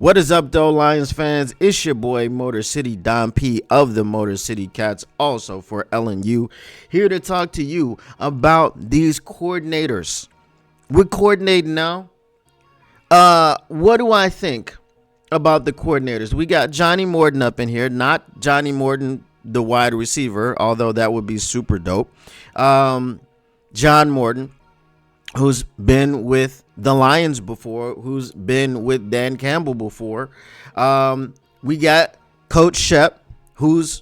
What is up, though, Lions fans? It's your boy, Motor City Don P of the Motor City Cats, also for LNU, here to talk to you about these coordinators. We're coordinating now. What do I think about the coordinators? We got Johnny Morton up in here, not Johnny Morton, the wide receiver, although that would be super dope. John Morton, who's been with the Lions before, who's been with Dan Campbell before. We got Coach Shep, who's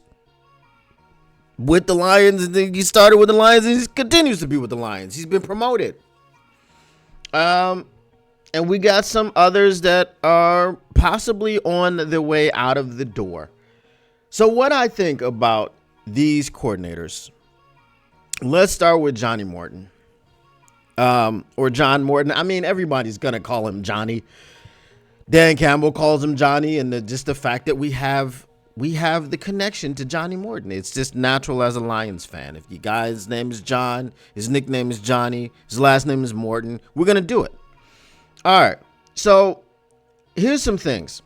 with the Lions, and then he started with the Lions, and he continues to be with the Lions. He's been promoted. And we got some others that are possibly on their way out of the door. So what I think about these coordinators, let's start with Johnny Morton. Or John Morton. I mean, everybody's going to call him Johnny. Dan Campbell calls him Johnny, and just the fact that we have the connection to Johnny Morton. It's just natural as a Lions fan. If your guy's name is John, his nickname is Johnny, his last name is Morton, we're going to do it. All right. So here's some things.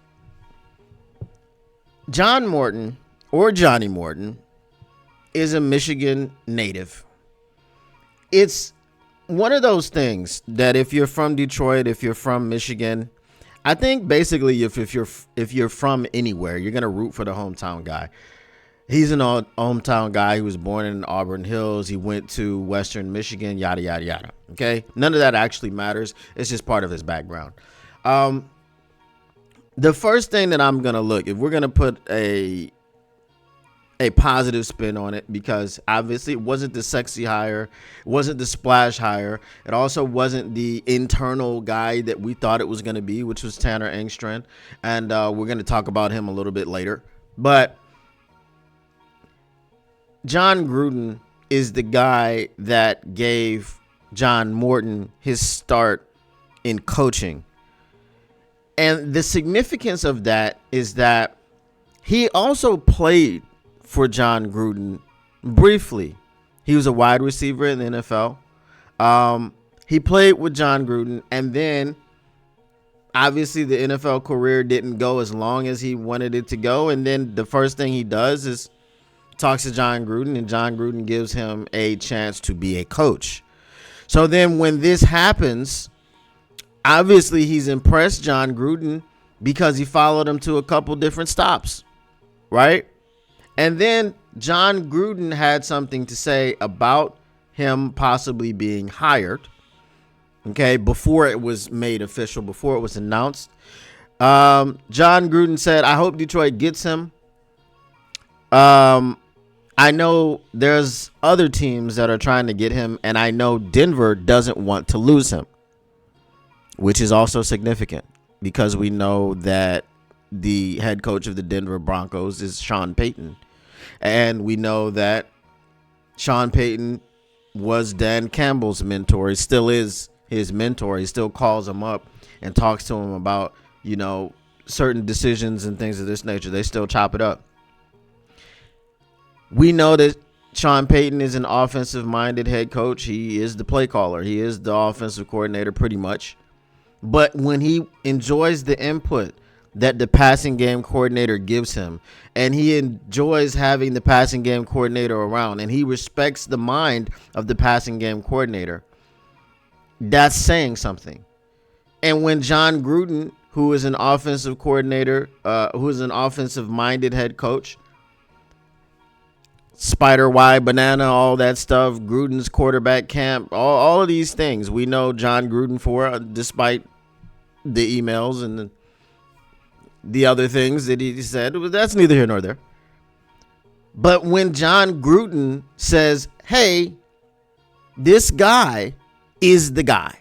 John Morton, or Johnny Morton, is a Michigan native. It's one of those things that if you're from Detroit, if you're from Michigan, I think basically if you're from anywhere, you're gonna root for the hometown guy. He's an hometown guy. He was born in Auburn Hills. He went to Western Michigan, yada yada yada. Okay, none of that actually matters. It's just part of his background. The first thing that I'm gonna look, if we're gonna put a positive spin on it, because obviously it wasn't the sexy hire, it wasn't the splash hire, it also wasn't the internal guy that we thought it was going to be, which was Tanner Engstrand, and we're going to talk about him a little bit later. But John Gruden is the guy that gave John Morton his start in coaching, and the significance of that is that he also played for John Gruden briefly. He was a wide receiver in the NFL. He played with John Gruden, and then obviously the NFL career didn't go as long as he wanted it to go. And then the first thing he does is talks to John Gruden, and John Gruden gives him a chance to be a coach. So then when this happens, obviously he's impressed John Gruden because he followed him to a couple different stops, right? And then John Gruden had something to say about him possibly being hired, okay, before it was made official, before it was announced. John Gruden said, I hope Detroit gets him. I know there's other teams that are trying to get him, and I know Denver doesn't want to lose him, which is also significant because we know that the head coach of the Denver Broncos is Sean Payton. And we know that Sean Payton was Dan Campbell's mentor. He still is his mentor. He still calls him up and talks to him about, certain decisions and things of this nature. They still chop it up. We know that Sean Payton is an offensive-minded head coach. He is the play caller. He is the offensive coordinator pretty much. But when he enjoys the input that the passing game coordinator gives him, and he enjoys having the passing game coordinator around, and he respects the mind of the passing game coordinator, that's saying something. And when John Gruden, who is an offensive coordinator, who is an offensive-minded head coach, spider wide banana, all that stuff, Gruden's quarterback camp, all of these things we know John Gruden for, despite the emails and the other things that he said. That's neither here nor there. But when John Gruden says, hey, this guy is the guy,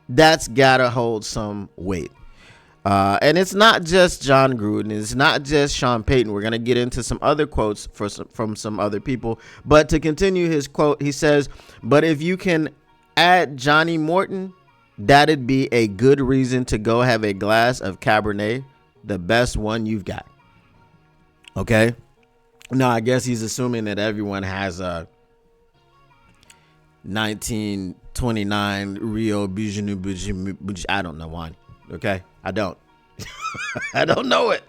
that's gotta hold some weight. And it's not just John Gruden. It's not just Sean Payton. We're going to get into some other quotes from some other people. But to continue his quote, he says, but if you can add Johnny Morton, that'd be a good reason to go have a glass of Cabernet, the best one you've got. Okay. Now, I guess he's assuming that everyone has a 1929 Rio Bijou. I don't know wine. Okay. I don't. I don't know it.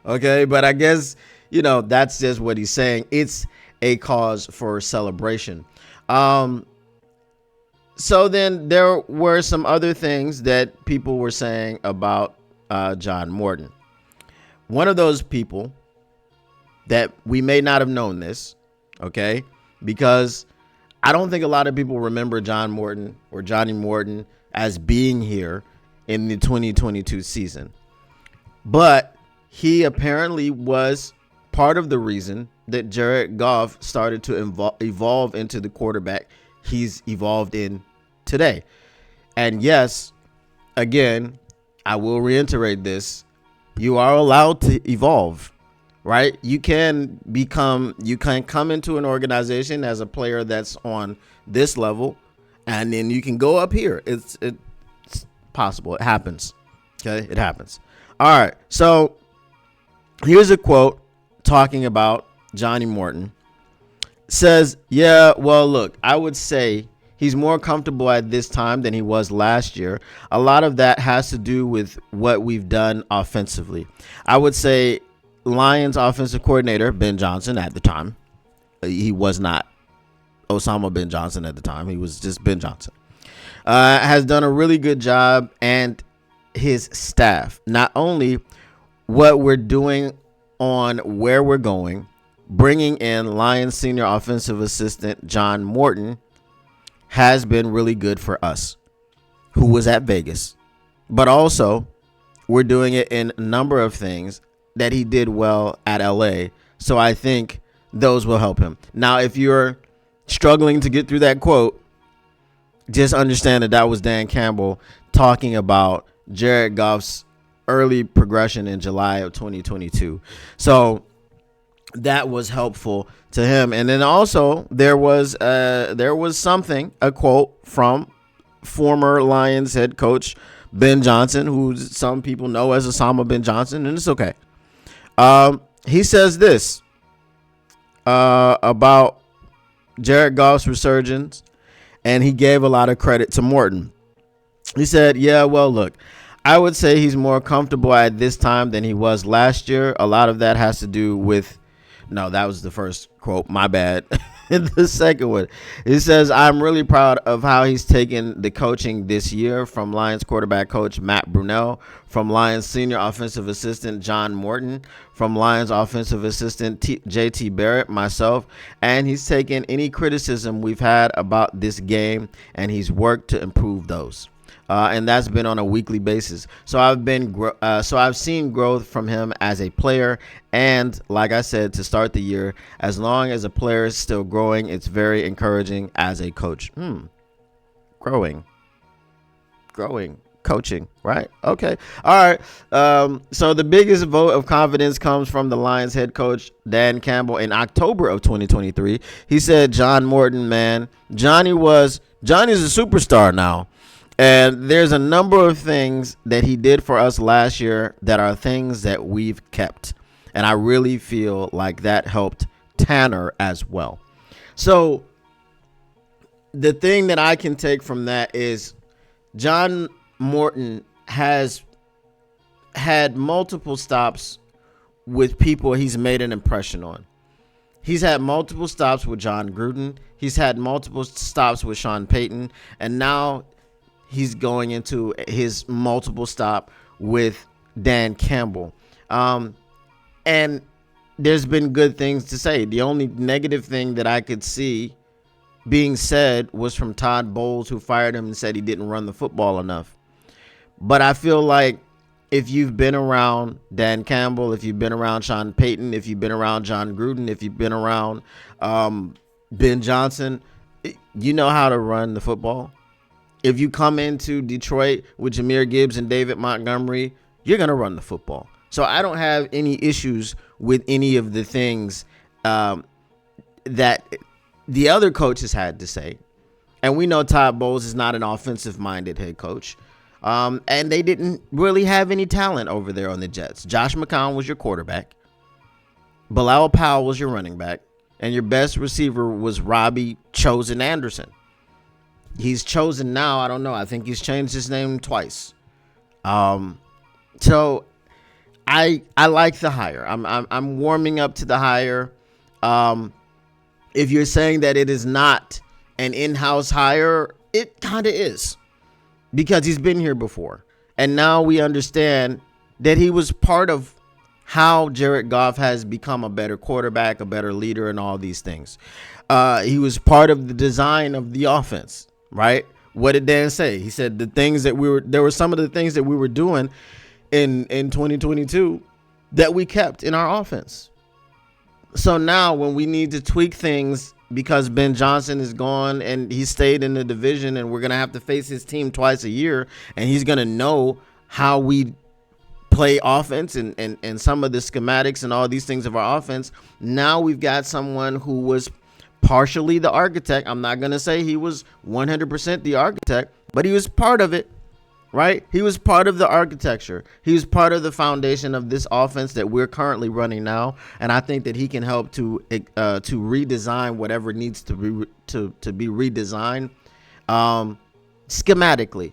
Okay, but I guess, that's just what he's saying. It's a cause for celebration. So then there were some other things that people were saying about John Morton. One of those people that we may not have known this, okay, because I don't think a lot of people remember John Morton or Johnny Morton as being here in the 2022 season. But he apparently was part of the reason that Jared Goff started to evolve into the quarterback he's evolved in today. And yes, again, I will reiterate this. You are allowed to evolve, right? You can come into an organization as a player that's on this level, and then you can go up here. It's possible. It happens. Okay, it happens. All right. So here's a quote talking about Johnny Morton. It says, yeah, well, look, I would say he's more comfortable at this time than he was last year. A lot of that has to do with what we've done offensively. I would say Lions offensive coordinator, Ben Johnson, at the time, he was not Osama Ben Johnson at the time. He was just Ben Johnson, has done a really good job, and his staff. Not only what we're doing on where we're going, bringing in Lions senior offensive assistant John Morton has been really good for us, who was at Vegas. But also, we're doing it in a number of things that he did well at LA. So I think those will help him. Now, if you're struggling to get through that quote, just understand that was Dan Campbell talking about Jared Goff's early progression in July of 2022. So that was helpful to him. And then also there was a quote from former Lions head coach Ben Johnson, who some people know as Osama Ben Johnson, and it's okay. He says this about Jared Goff's resurgence, and he gave a lot of credit to Morton. He said, yeah, well, look, I would say he's more comfortable at this time than he was last year. A lot of that has to do with, no, that was the first quote, my bad. The second one, he says, I'm really proud of how he's taken the coaching this year, from Lions quarterback coach Matt Brunell, from Lions senior offensive assistant John Morton, from Lions offensive assistant JT Barrett, myself, and he's taken any criticism we've had about this game, and he's worked to improve those. And that's been on a weekly basis. So I've seen growth from him as a player, and like I said, to start the year, as long as a player is still growing, it's very encouraging as a coach. Growing, coaching, right? Okay, all right. So the biggest vote of confidence comes from the Lions head coach Dan Campbell in October of 2023. He said, John Morton, man, Johnny's a superstar now. And there's a number of things that he did for us last year that are things that we've kept. And I really feel like that helped Tanner as well. So the thing that I can take from that is John Morton has had multiple stops with people he's made an impression on. He's had multiple stops with John Gruden. He's had multiple stops with Sean Payton. And now he's going into his multiple stop with Dan Campbell. And there's been good things to say. The only negative thing that I could see being said was from Todd Bowles, who fired him and said he didn't run the football enough. But I feel like if you've been around Dan Campbell, if you've been around Sean Payton, if you've been around John Gruden, if you've been around Ben Johnson, you know how to run the football. If you come into Detroit with Jahmyr Gibbs and David Montgomery, you're going to run the football. So I don't have any issues with any of the things that the other coaches had to say. And we know Todd Bowles is not an offensive-minded head coach. And they didn't really have any talent over there on the Jets. Josh McCown was your quarterback. Bilal Powell was your running back. And your best receiver was Robbie Chosen Anderson. He's chosen now. I don't know. I think he's changed his name twice. So I like the hire. I'm warming up to the hire. If you're saying that it is not an in-house hire, it kind of is, because he's been here before. And now we understand that he was part of how Jared Goff has become a better quarterback, a better leader, and all these things. He was part of the design of the offense, right? What did Dan say? He said there were some of the things that we were doing in 2022 that we kept in our offense. So now when we need to tweak things because Ben Johnson is gone and he stayed in the division and we're going to have to face his team twice a year and he's going to know how we play offense and some of the schematics and all these things of our offense. Now we've got someone who was partially the architect. I'm not going to say he was 100% the architect, but he was part of it. Right? He was part of the architecture. He was part of the foundation of this offense that we're currently running now. And I think that he can help to redesign whatever needs to be redesigned. Schematically,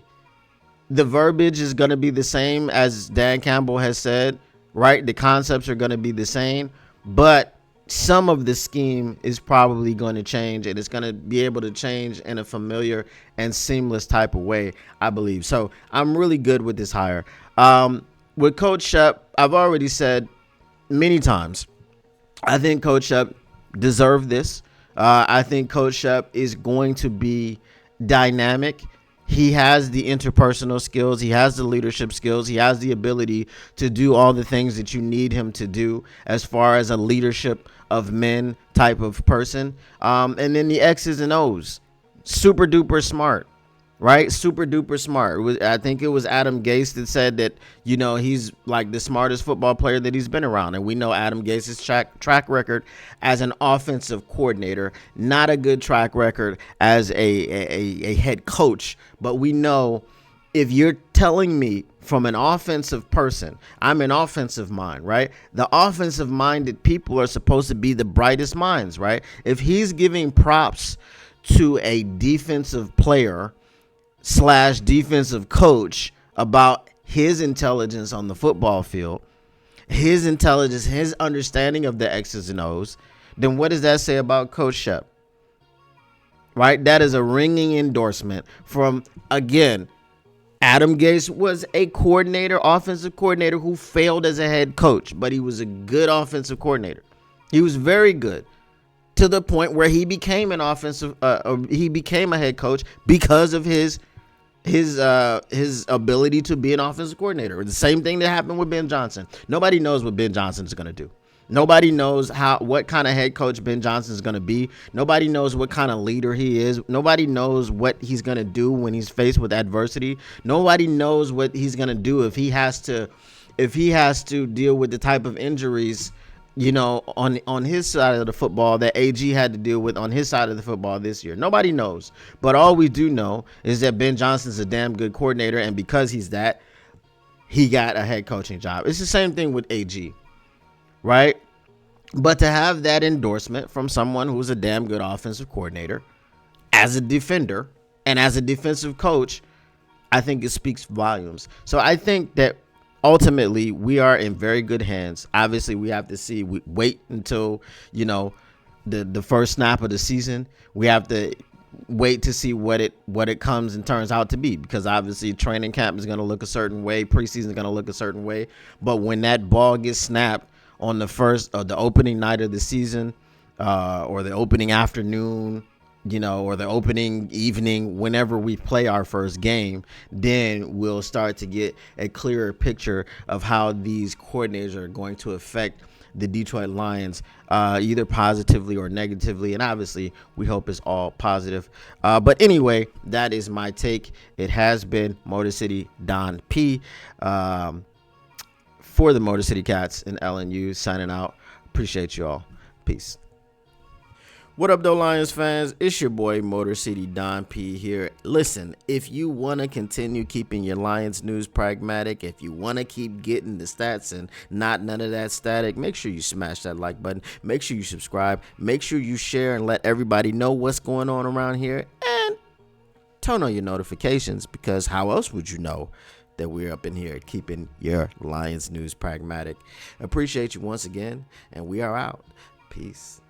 the verbiage is going to be the same as Dan Campbell has said, right? The concepts are going to be the same, but some of the scheme is probably going to change, and it's going to be able to change in a familiar and seamless type of way, I believe. So I'm really good with this hire. With Coach Shep, I've already said many times, I think Coach Shep deserved this. I think Coach Shep is going to be dynamic. He has the interpersonal skills. He has the leadership skills. He has the ability to do all the things that you need him to do as far as a leadership of men type of person. And then the X's and O's. Super duper smart, right? Super duper smart. I think it was Adam Gase that said that, he's like the smartest football player that he's been around. And we know Adam Gase's track record as an offensive coordinator, not a good track record as a head coach. But we know, if you're telling me from an offensive person, I'm an offensive mind, right? The offensive minded people are supposed to be the brightest minds, right? If he's giving props to a defensive player / defensive coach about his intelligence on the football field, his intelligence, his understanding of the X's and O's, then what does that say about Coach Shep? Right? That is a ringing endorsement from, again, Adam Gase was a offensive coordinator who failed as a head coach, but he was a good offensive coordinator. He was very good, to the point where he became a head coach because of his ability to be an offensive coordinator. The same thing that happened with Ben Johnson. Nobody knows what Ben Johnson is going to do. Nobody knows what kind of head coach Ben Johnson is going to be. Nobody knows what kind of leader he is. Nobody knows what he's going to do when he's faced with adversity. Nobody knows what he's going to do if he has to deal with the type of injuries, on his side of the football that AG had to deal with on his side of the football this year. Nobody knows. But all we do know is that Ben Johnson's a damn good coordinator, and because he's that, he got a head coaching job. It's the same thing with AG. Right? But to have that endorsement from someone who's a damn good offensive coordinator as a defender and as a defensive coach, I think it speaks volumes. So I think that ultimately we are in very good hands. Obviously, we have to wait until, the first snap of the season. We have to wait to see what it comes and turns out to be, because obviously training camp is going to look a certain way. Preseason is going to look a certain way. But when that ball gets snapped on the opening night of the season, or the opening afternoon, or the opening evening, whenever we play our first game, then we'll start to get a clearer picture of how these coordinators are going to affect the Detroit Lions, either positively or negatively. And obviously, we hope it's all positive. But anyway, that is my take. It has been Motor City Don P. For the Motor City Cats and LNU, signing out. Appreciate you all. Peace. What up, though, Lions fans? It's your boy, Motor City Don P here. Listen, if you want to continue keeping your Lions news pragmatic, if you want to keep getting the stats and none of that static, make sure you smash that like button. Make sure you subscribe. Make sure you share and let everybody know what's going on around here. And turn on your notifications, because how else would you know that we're up in here keeping your Lions news pragmatic. Appreciate you once again, and we are out. Peace.